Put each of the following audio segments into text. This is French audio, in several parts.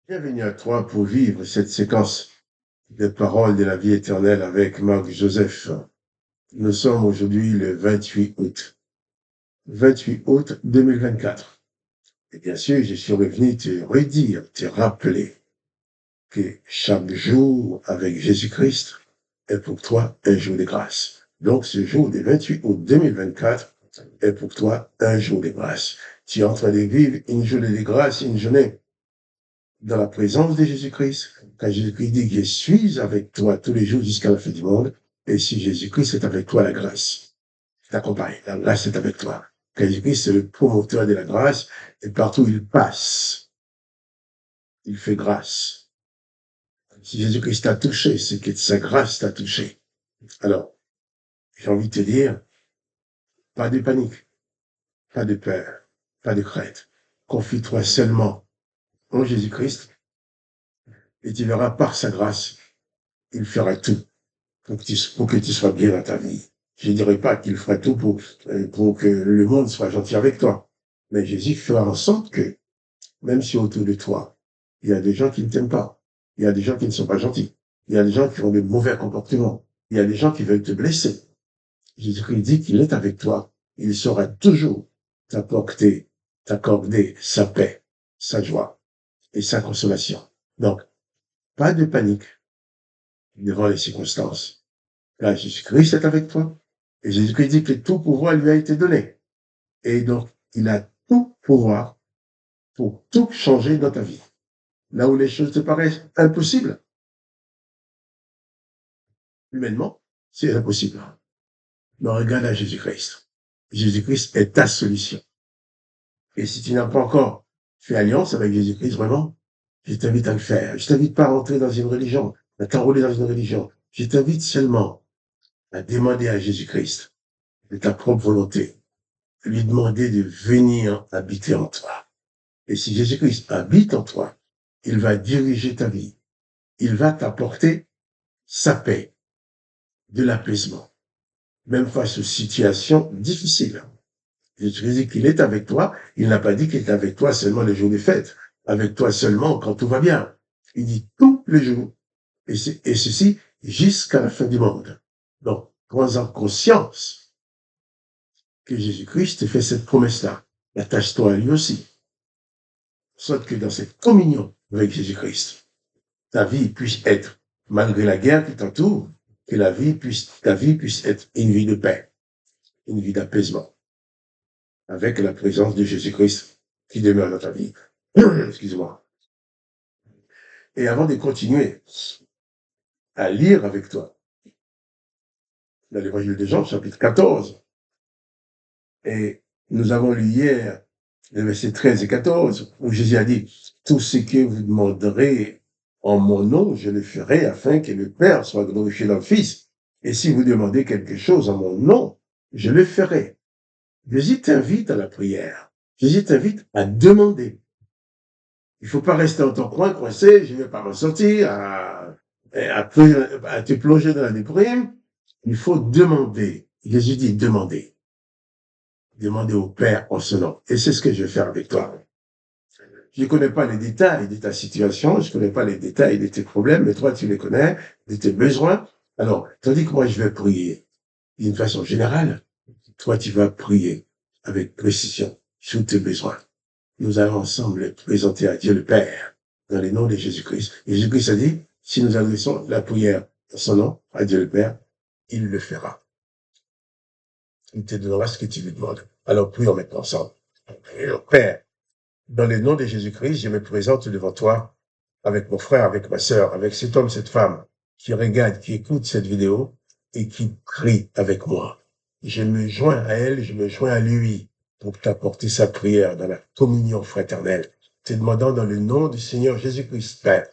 Bienvenue à toi pour vivre cette séquence des paroles de la vie éternelle avec Marc Joseph. Nous sommes aujourd'hui le 28 août. 28 août 2024. Et bien sûr, je suis revenu te redire, te rappeler que chaque jour avec Jésus-Christ est pour toi un jour de grâce. Donc ce jour du 28 août 2024 est pour toi un jour de grâce. Tu es en train de vivre une journée de grâce, une journée dans la présence de Jésus-Christ, quand Jésus-Christ dit, je suis avec toi tous les jours jusqu'à la fin du monde, et si Jésus-Christ est avec toi, la grâce t'accompagne, la grâce est avec toi. Quand Jésus-Christ est le promoteur de la grâce, et partout où il passe, il fait grâce. Si Jésus-Christ t'a touché, c'est que sa grâce t'a touché. Alors, j'ai envie de te dire, pas de panique, pas de peur, pas de crainte. Confie-toi seulement en Jésus-Christ, et tu verras par sa grâce, il fera tout pour que tu sois bien dans ta vie. Je ne dirais pas qu'il fera tout pour que le monde soit gentil avec toi. Mais Jésus fera en sorte que, même si autour de toi, il y a des gens qui ne t'aiment pas, il y a des gens qui ne sont pas gentils, il y a des gens qui ont de mauvais comportements, il y a des gens qui veulent te blesser. Jésus-Christ dit qu'il est avec toi. Il saura toujours t'apporter, t'accorder sa paix, sa joie et sa consolation. Donc, pas de panique devant les circonstances. Là, Jésus-Christ est avec toi. Et Jésus-Christ dit que tout pouvoir lui a été donné. Et donc, il a tout pouvoir pour tout changer dans ta vie. Là où les choses te paraissent impossibles, humainement, c'est impossible. Mais regarde à Jésus-Christ. Jésus-Christ est ta solution. Et si tu n'as pas encore fait alliance avec Jésus-Christ, vraiment, je t'invite à le faire. Je t'invite pas à rentrer dans une religion, à t'enrôler dans une religion. Je t'invite seulement à demander à Jésus-Christ de ta propre volonté, lui demander de venir habiter en toi. Et si Jésus-Christ habite en toi, il va diriger ta vie. Il va t'apporter sa paix, de l'apaisement, même face aux situations difficiles. Jésus dit qu'il est avec toi. Il n'a pas dit qu'il est avec toi seulement les jours des fêtes, avec toi seulement quand tout va bien. Il dit tous les jours. Et ceci jusqu'à la fin du monde. Donc, prends-en conscience que Jésus-Christ te fait cette promesse-là. Attache-toi à lui aussi. Soit que dans cette communion avec Jésus-Christ, ta vie puisse être, malgré la guerre qui t'entoure, que ta vie puisse être une vie de paix, une vie d'apaisement, avec la présence de Jésus-Christ qui demeure dans ta vie. Excuse-moi. Et avant de continuer à lire avec toi, dans l'évangile de Jean, chapitre 14, et nous avons lu hier les versets 13 et 14, où Jésus a dit, tout ce que vous demanderez en mon nom, je le ferai afin que le Père soit glorifié dans le Fils. Et si vous demandez quelque chose en mon nom, je le ferai. Jésus t'invite à la prière. Jésus t'invite à demander. Il faut pas rester dans ton coin coincé, je ne vais pas m'en sortir, à te plonger dans la déprime. Il faut demander. Jésus dit demander. Demander au Père en son nom. Et c'est ce que je vais faire avec toi. Je ne connais pas les détails de ta situation, je ne connais pas les détails de tes problèmes, mais toi, tu les connais, de tes besoins. Alors, tandis que moi, je vais prier d'une façon générale, toi, tu vas prier avec précision sur tes besoins. Nous allons ensemble les présenter à Dieu le Père dans le nom de Jésus-Christ. Et Jésus-Christ a dit, si nous adressons la prière dans son nom à Dieu le Père, il le fera. Il te donnera ce que tu lui demandes. Alors, prions maintenant ensemble. Père, dans le nom de Jésus-Christ, je me présente devant toi avec mon frère, avec ma sœur, avec cet homme, cette femme qui regarde, qui écoute cette vidéo et qui prie avec moi. Je me joins à elle, je me joins à lui pour t'apporter sa prière dans la communion fraternelle, te demandant dans le nom du Seigneur Jésus-Christ, Père,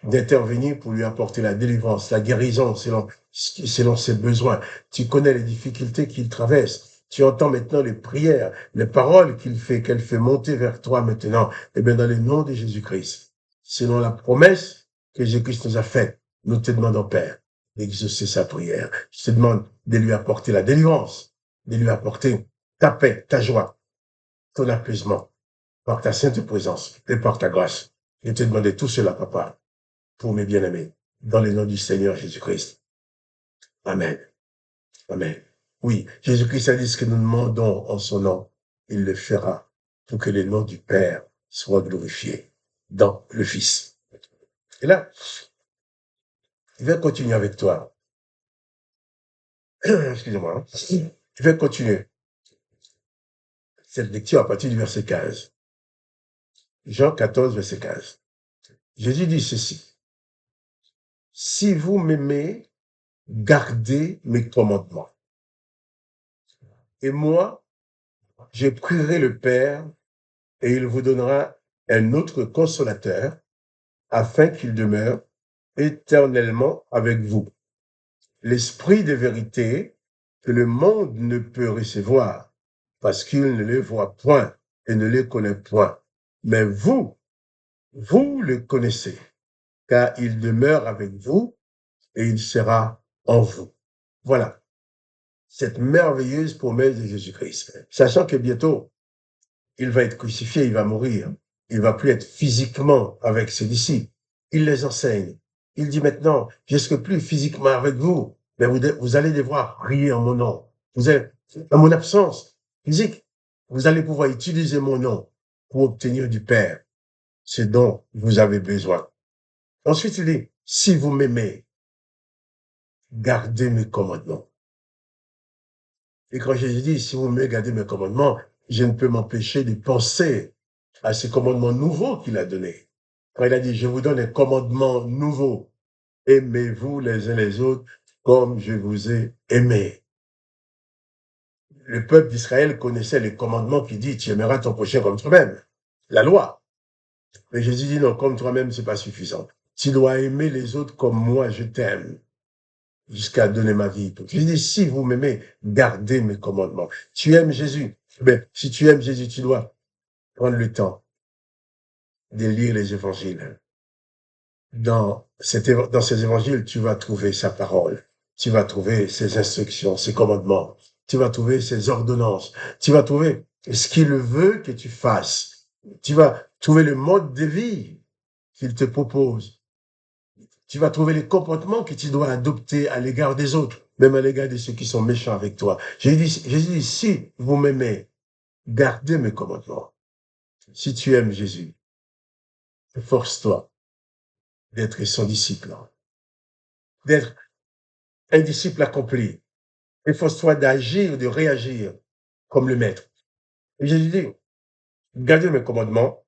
d'intervenir pour lui apporter la délivrance, la guérison selon ses besoins. Tu connais les difficultés qu'il traverse. Tu entends maintenant les prières, les paroles qu'elle fait monter vers toi maintenant. Eh bien, dans le nom de Jésus-Christ, selon la promesse que Jésus-Christ nous a faite, nous te demandons, Père, d'exaucer sa prière. Je te demande de lui apporter la délivrance, de lui apporter ta paix, ta joie, ton apaisement, par ta sainte présence et par ta grâce. Je te demandais tout cela, papa, pour mes bien-aimés, dans le nom du Seigneur Jésus-Christ. Amen. Amen. Oui, Jésus-Christ a dit ce que nous demandons en son nom, il le fera pour que le nom du Père soit glorifié dans le Fils. Et là, je vais continuer avec toi. Excusez-moi. Je vais continuer cette lecture à partir du verset 15. Jean 14, verset 15. Jésus dit ceci. Si vous m'aimez, gardez mes commandements. Et moi, je prierai le Père et il vous donnera un autre consolateur afin qu'il demeure éternellement avec vous. L'esprit de vérité que le monde ne peut recevoir parce qu'il ne le voit point et ne le connaît point. Mais vous le connaissez, car il demeure avec vous et il sera en vous. Voilà, cette merveilleuse promesse de Jésus-Christ. Sachant que bientôt, il va être crucifié, il va mourir. Il va plus être physiquement avec ses disciples. Il les enseigne. Il dit maintenant, je ne serai plus physiquement avec vous, mais vous allez devoir prier en mon nom. Vous êtes, dans mon absence physique, vous allez pouvoir utiliser mon nom pour obtenir du Père ce dont vous avez besoin. Ensuite, il dit, si vous m'aimez, gardez mes commandements. Et quand Jésus dit, si vous m'aimez, gardez mes commandements, je ne peux m'empêcher de penser à ces commandements nouveaux qu'il a donnés. Quand il a dit, je vous donne un commandement nouveau, aimez-vous les uns les autres comme je vous ai aimé. Le peuple d'Israël connaissait les commandements qui dit, tu aimeras ton prochain comme toi-même, la loi. Mais Jésus dit, non, comme toi-même, c'est pas suffisant. Tu dois aimer les autres comme moi, je t'aime, jusqu'à donner ma vie. Je dis, si vous m'aimez, gardez mes commandements. Tu aimes Jésus. Ben, si tu aimes Jésus, tu dois prendre le temps de lire les évangiles. Dans ces évangiles, tu vas trouver sa parole. Tu vas trouver ses instructions, ses commandements. Tu vas trouver ses ordonnances. Tu vas trouver ce qu'il veut que tu fasses. Tu vas trouver le mode de vie qu'il te propose. Tu vas trouver les comportements que tu dois adopter à l'égard des autres, même à l'égard de ceux qui sont méchants avec toi. Jésus dit, si vous m'aimez, gardez mes commandements. Si tu aimes Jésus, force-toi d'être son disciple, d'être un disciple accompli. Efforce-toi d'agir, de réagir comme le maître. Et Jésus dit, gardez mes commandements,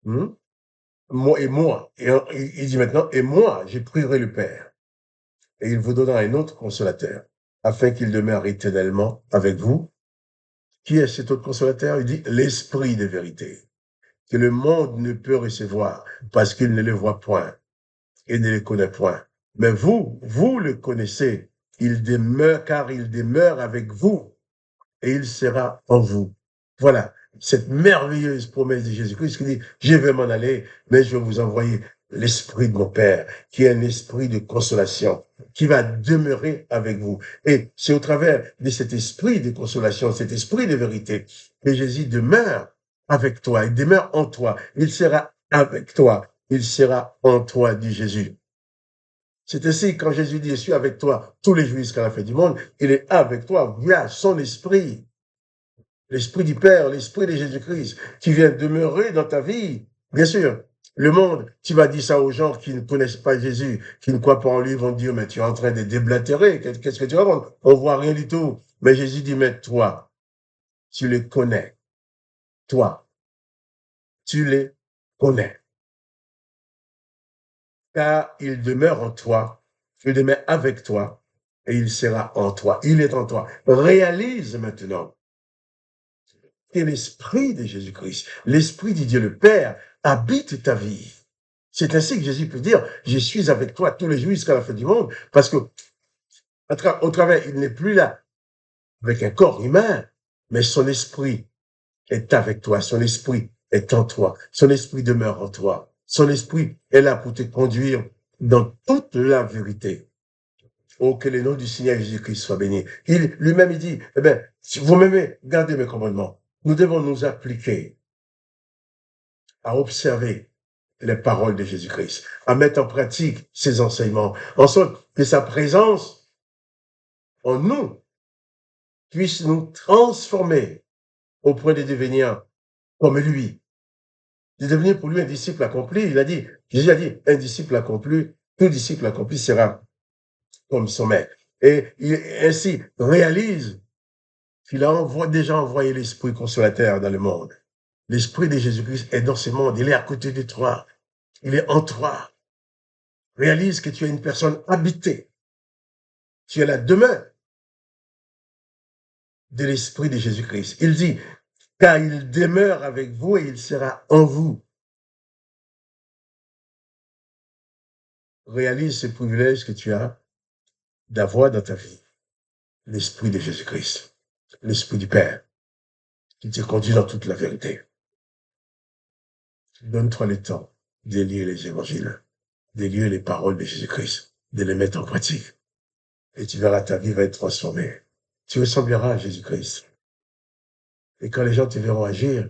moi. Et il dit maintenant, et moi, je prierai le Père. Et il vous donnera un autre consolateur, afin qu'il demeure éternellement avec vous. Qui est cet autre consolateur? Il dit, l'esprit de vérité, que le monde ne peut recevoir, parce qu'il ne le voit point et ne le connaît point. Mais vous le connaissez, car il demeure avec vous et il sera en vous. Voilà, cette merveilleuse promesse de Jésus-Christ qui dit, je vais m'en aller, mais je vais vous envoyer l'esprit de mon Père, qui est un esprit de consolation, qui va demeurer avec vous. Et c'est au travers de cet esprit de consolation, cet esprit de vérité, que Jésus demeure avec toi, il demeure en toi, il sera avec toi, il sera en toi, dit Jésus. C'est ainsi, quand Jésus dit, je suis avec toi tous les jours jusqu'à la fin du monde, il est avec toi via son esprit. L'esprit du Père, l'esprit de Jésus-Christ, qui vient demeurer dans ta vie. Bien sûr, le monde, tu vas dire ça aux gens qui ne connaissent pas Jésus, qui ne croient pas en lui, vont dire, mais tu es en train de déblatérer, qu'est-ce que tu vas vendre? On voit rien du tout. Mais Jésus dit, mais toi, tu les connais. Toi, tu les connais. Car il demeure en toi, il demeure avec toi, et il sera en toi. Il est en toi. Réalise maintenant que l'esprit de Jésus-Christ, l'esprit de Dieu le Père, habite ta vie. C'est ainsi que Jésus peut dire, je suis avec toi tous les jours jusqu'à la fin du monde, parce que au travers, il n'est plus là avec un corps humain, mais son esprit est avec toi, son esprit est en toi, son esprit demeure en toi, son esprit est là pour te conduire dans toute la vérité. Oh, que le nom du Seigneur Jésus-Christ soit béni. Lui-même, il dit, eh bien, si vous m'aimez, gardez mes commandements. Nous devons nous appliquer à observer les paroles de Jésus-Christ, à mettre en pratique ses enseignements, en sorte que sa présence en nous puisse nous transformer au point de devenir comme lui, de devenir pour lui un disciple accompli. Jésus a dit, un disciple accompli, tout disciple accompli sera comme son maître. Et il ainsi réalise qu'il a déjà envoyé l'Esprit consolateur dans le monde. L'Esprit de Jésus-Christ est dans ce monde, il est à côté de toi, il est en toi. Réalise que tu es une personne habitée. Tu es la demeure de l'Esprit de Jésus-Christ. Il dit, car il demeure avec vous et il sera en vous. Réalise ce privilège que tu as d'avoir dans ta vie l'Esprit de Jésus-Christ, l'Esprit du Père, qui te conduit dans toute la vérité. Donne-toi le temps de lire les évangiles, de lire les paroles de Jésus-Christ, de les mettre en pratique. Et tu verras, ta vie va être transformée. Tu ressembleras à Jésus-Christ. Et quand les gens te verront agir,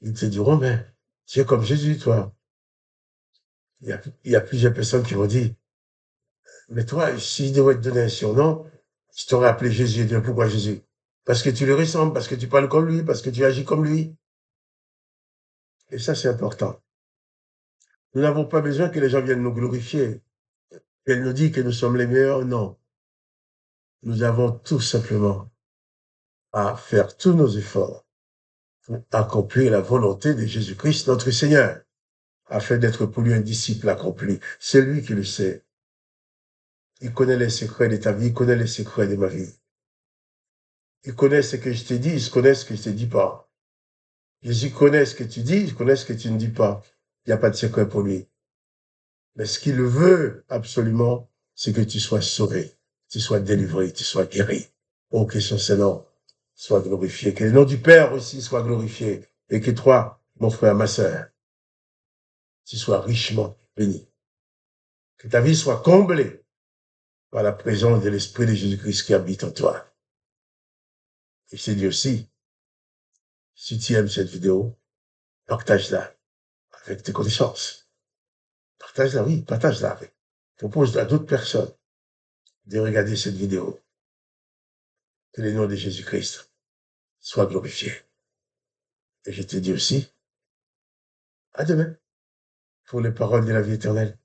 ils te diront, mais tu es comme Jésus, toi. Il y a plusieurs personnes qui vont dire, mais toi, si je devais te donner un surnom, je t'aurais appelé Jésus. Et pourquoi Jésus? Parce que tu lui ressembles, parce que tu parles comme lui, parce que tu agis comme lui. Et ça, c'est important. Nous n'avons pas besoin que les gens viennent nous glorifier, qu'elles nous disent que nous sommes les meilleurs. Non. Nous avons tout simplement à faire tous nos efforts pour accomplir la volonté de Jésus-Christ, notre Seigneur, afin d'être pour lui un disciple accompli. C'est lui qui le sait. Il connaît les secrets de ta vie, il connaît les secrets de ma vie. Il connaît ce que je t'ai dit, il connaît ce que je ne te dis pas. Jésus connaît ce que tu dis, il connaît ce que tu ne dis pas. Il n'y a pas de secret pour lui. Mais ce qu'il veut absolument, c'est que tu sois sauvé, tu sois délivré, tu sois guéri. Oh, que son Seigneur soit glorifié, que le nom du Père aussi soit glorifié, et que toi, mon frère, ma sœur, tu sois richement béni. Que ta vie soit comblée par la présence de l'Esprit de Jésus-Christ qui habite en toi. Et je te dis aussi, si tu aimes cette vidéo, partage-la avec tes connaissances. Partage-la, oui, partage-la avec. Propose à d'autres personnes de regarder cette vidéo. Que le nom de Jésus-Christ soit glorifié. Et je te dis aussi, à demain, pour les paroles de la vie éternelle.